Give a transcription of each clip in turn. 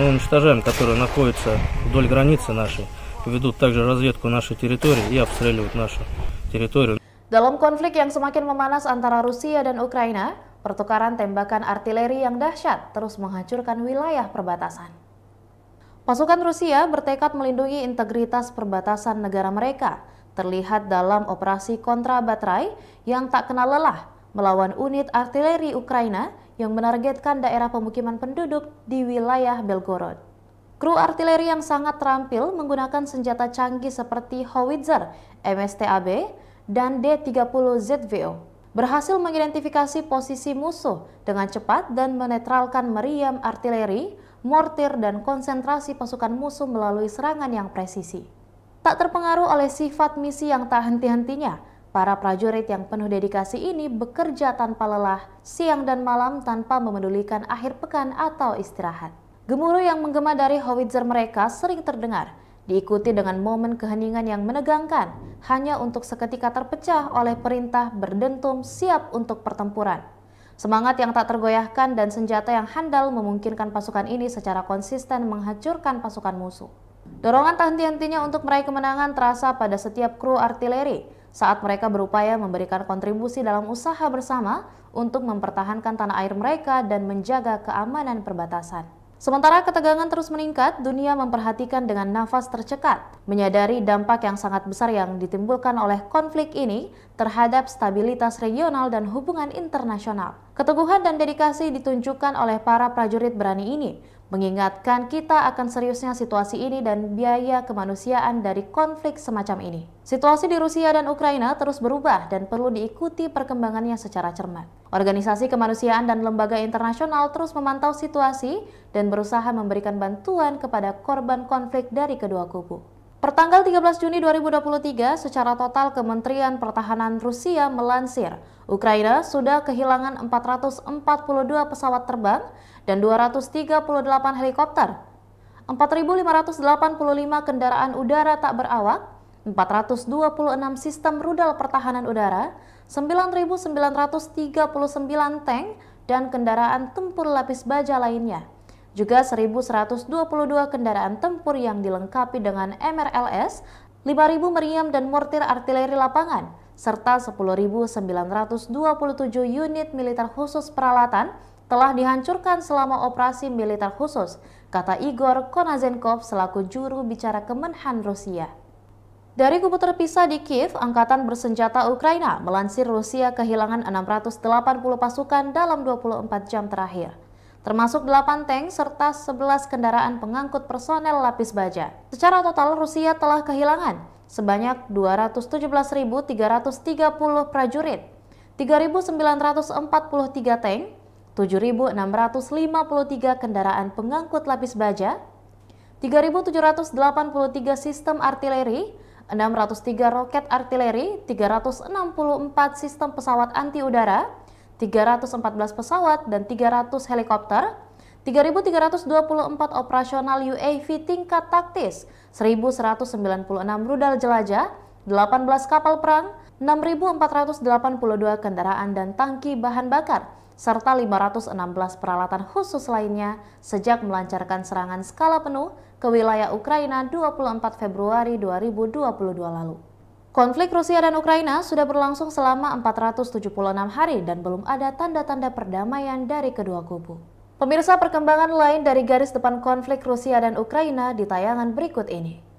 Уничтожаем, которые находятся вдоль границы нашей, ведут также разведку нашей территории и обстреливают нашу территорию. Dalam konflik yang semakin memanas antara Rusia dan Ukraina, pertukaran tembakan artileri yang dahsyat terus menghancurkan wilayah perbatasan. Pasukan Rusia bertekad melindungi integritas perbatasan negara mereka, terlihat dalam operasi kontra baterai yang tak kenal lelah melawan unit artileri Ukraina yang menargetkan daerah pemukiman penduduk di wilayah Belgorod. Kru artileri yang sangat terampil menggunakan senjata canggih seperti howitzer, MSTAB, dan D-30 ZVO berhasil mengidentifikasi posisi musuh dengan cepat dan menetralkan meriam artileri, mortir, dan konsentrasi pasukan musuh melalui serangan yang presisi. Tak terpengaruh oleh sifat misi yang tak henti-hentinya, para prajurit yang penuh dedikasi ini bekerja tanpa lelah, siang dan malam tanpa memedulikan akhir pekan atau istirahat. Gemuruh yang menggema dari howitzer mereka sering terdengar, diikuti dengan momen keheningan yang menegangkan, hanya untuk seketika terpecah oleh perintah berdentum siap untuk pertempuran. Semangat yang tak tergoyahkan dan senjata yang handal memungkinkan pasukan ini secara konsisten menghancurkan pasukan musuh. Dorongan tak henti-hentinya untuk meraih kemenangan terasa pada setiap kru artileri saat mereka berupaya memberikan kontribusi dalam usaha bersama untuk mempertahankan tanah air mereka dan menjaga keamanan perbatasan. Sementara ketegangan terus meningkat, dunia memperhatikan dengan nafas tercekat, menyadari dampak yang sangat besar yang ditimbulkan oleh konflik ini terhadap stabilitas regional dan hubungan internasional. Keteguhan dan dedikasi ditunjukkan oleh para prajurit berani ini, mengingatkan kita akan seriusnya situasi ini dan biaya kemanusiaan dari konflik semacam ini. Situasi di Rusia dan Ukraina terus berubah dan perlu diikuti perkembangannya secara cermat. Organisasi kemanusiaan dan lembaga internasional terus memantau situasi dan berusaha memberikan bantuan kepada korban konflik dari kedua kubu. Pertanggal 13 Juni 2023, secara total Kementerian Pertahanan Rusia melansir, Ukraina sudah kehilangan 442 pesawat terbang dan 238 helikopter, 4.585 kendaraan udara tak berawak, 426 sistem rudal pertahanan udara, 9.939 tank, dan kendaraan tempur lapis baja lainnya. Juga 1.122 kendaraan tempur yang dilengkapi dengan MRLS, 5.000 meriam dan mortir artileri lapangan, serta 10.927 unit militer khusus peralatan telah dihancurkan selama operasi militer khusus, kata Igor Konazenkov selaku juru bicara Kemenhan Rusia. Dari kubu terpisah di Kiev, Angkatan Bersenjata Ukraina melansir Rusia kehilangan 680 pasukan dalam 24 jam terakhir, termasuk 8 tank serta 11 kendaraan pengangkut personel lapis baja. Secara total, Rusia telah kehilangan sebanyak 217.330 prajurit, 3.943 tank, 7.653 kendaraan pengangkut lapis baja, 3.783 sistem artileri, 603 roket artileri, 364 sistem pesawat anti udara, 314 pesawat dan 300 helikopter, 3.324 operasional UAV tingkat taktis, 1.196 rudal jelajah, 18 kapal perang, 6.482 kendaraan dan tangki bahan bakar, serta 516 peralatan khusus lainnya sejak melancarkan serangan skala penuh ke wilayah Ukraina 24 Februari 2022 lalu. Konflik Rusia dan Ukraina sudah berlangsung selama 476 hari dan belum ada tanda-tanda perdamaian dari kedua kubu. Pemirsa, perkembangan lain dari garis depan konflik Rusia dan Ukraina di tayangan berikut ini.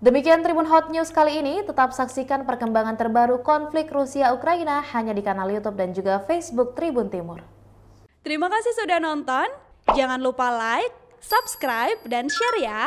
Demikian Tribun Hot News kali ini, tetap saksikan perkembangan terbaru konflik Rusia-Ukraina hanya di kanal YouTube dan juga Facebook Tribun Timur. Terima kasih sudah nonton, jangan lupa like, subscribe, dan share ya!